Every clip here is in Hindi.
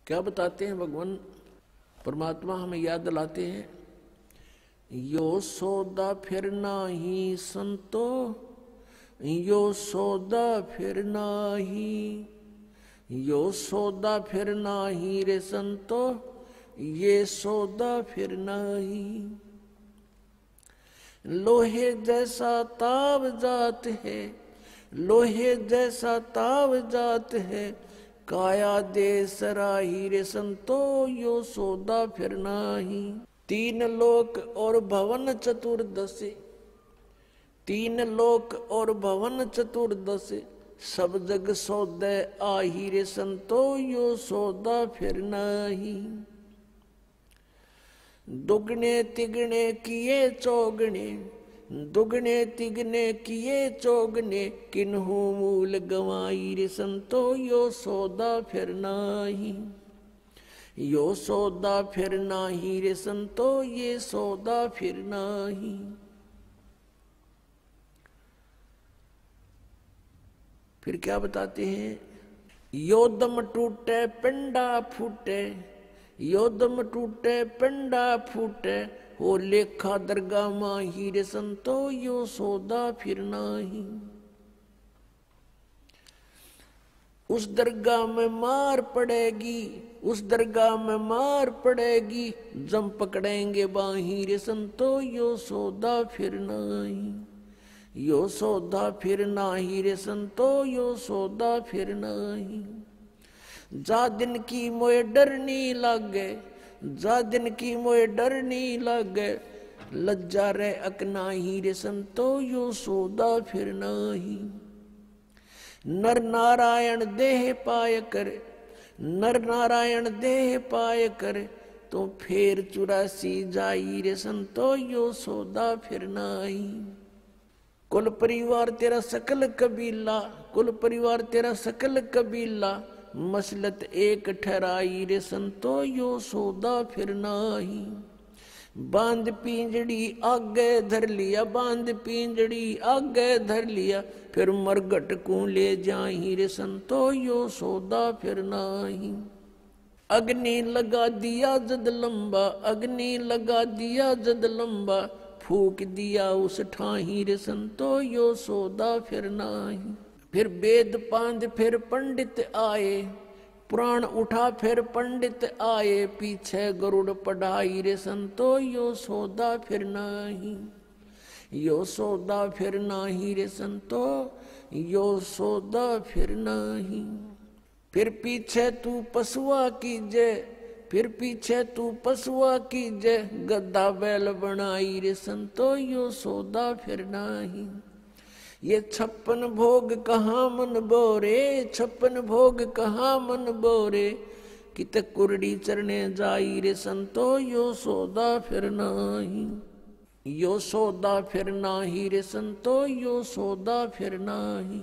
क्या बताते हैं भगवान परमात्मा, हमें याद दिलाते हैं, यो सौदा फिर नाही संतो, यो सौदा फिर नाही, यो सौदा फिर नाही रे संतो, ये सौदा फिर नाही। लोहे जैसा ताव जात है, लोहे जैसा ताव जात है, काया दे सराही रे संतो, यो सौदा फिर नाही। तीन लोक और भवन चतुर्दश, तीन लोक और भवन चतुर्दश, सब जग सौदे आही रे संतो, यो सौदा फिर नाही। दुगने तिगने किए चौगने, दुगने तिगने किए चौगने, किन्हू मूल गवाई रे संतो, यो सौदा फिर नाही। यो सौदा फिर नाही रे संतो, ये सौदा फिर नाही। फिर क्या बताते हैं, यो दम टूटे पिंडा फूटे, यो दम टूटे पिंडा फूटे, हो लेखा दरगाह माही रे संतो, यो सौदा फिर नाही। उस दरगाह में मार पड़ेगी, उस दरगाह में मार पड़ेगी, जम पकड़ेंगे बाही रे संतो, यो सौदा फिर नाही। यो सौदा फिर नाही रे संतो, यो सौदा फिर नाही। जा दिन की मोए डरनी लागे, जा दिन की मोए डरनी लागे, लज्जा रे अकनाही रे संतो, यो सौदा फिर नाही। नर नारायण देह पाय करे, नर नारायण देह पाय करे, तो फेर 84 जाई रे संतो, यो सौदा फिर नाही। कुल परिवार तेरा सकल कबीला, कुल परिवार तेरा सकल कबीला, मसलत एक ठहराई रे संतो, यो सौदा फिर नाही। बांध पिंजड़ी आगे धर लिया, बांध पिंजड़ी आगे धर लिया, फिर मरघट को ले जाही रे संतो, यो सौदा फिर नाही। अग्नि लगा दिया जद लंबा, अग्नि लगा दिया जद लंबा, फूक दिया उस ठाही रे संतो, यो सौदा फिर नाही। फिर वेद पांध फिर पंडित आए, पुराण उठा फिर पंडित आए, पीछे गरुड़ पढ़ाई रे संतो, यो सौदा फिर नाही। यो सौदा फिर नाही रे संतो, यो सौदा फिर नाही। फिर पीछे तू पशुआ कीजे, फिर पीछे तू पशुआ कीजे, गद्दा बैल बनाई रे संतो, यो सौदा फिर नाही। ये 56 भोग कहाँ मन बोरे, 56 भोग कहाँ मन बोरे, कित कुरड़ी चरने जाई रे संतो, यो सौदा फिर नाही। यो सौदा फिर नाही रे संतो, यो सौदा फिर नाही।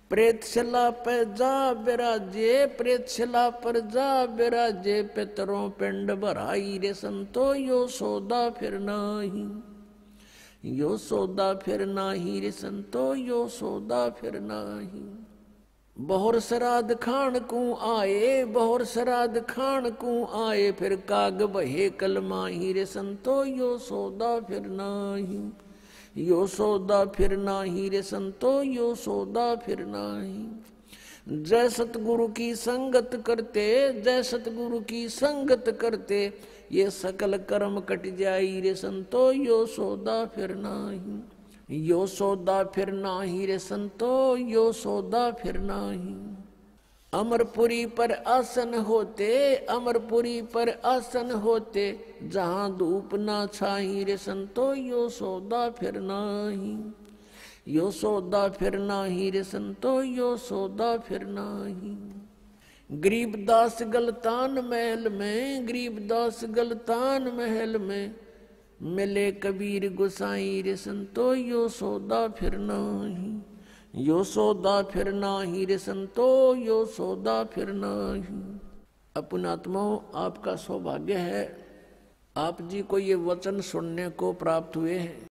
प्रेतशिला पे जा बिराजे, प्रेतशिला पर जा बिराजे, पितरों पिंड भराई रे संतो, यो सौदा फिर नाही। यो सौदा फिर नाही रे संतो, यो सौदा फिर नाही। बहुर श्राद्ध खान को आए, बहुर श्राद्ध खान को आए, फिर काग बहे कलमाही रे संतो, यो सौदा फिर नाही। यो सौदा फिर नाही रे संतो, यो सौदा फिर नाही। जय सतगुरु की संगत करते, जय सतगुरु की संगत करते, ये सकल कर्म कट जाई रे संतो, यो सौदा फिर नाही। यो सौदा फिर नाही रे संतो, यो सौदा फिर नाही। अमरपुरी पर आसन होते, अमरपुरी पर आसन होते, जहां धूप ना छाई रे संतो, यो सौदा फिर नाही। यो सौदा फिर नाही रे संतो, यो सौदा फिर नाही। गरीबदास गलतान महल में, गरीबदास गलतान महल में, मिले कबीर गोसाई रे संतो, यो सौदा फिर नाही। यो सौदा फिर नाही रे संतो, यो सौदा फिर नाही। अपनात्माओं, आपका सौभाग्य है, आप जी को ये वचन सुनने को प्राप्त हुए हैं।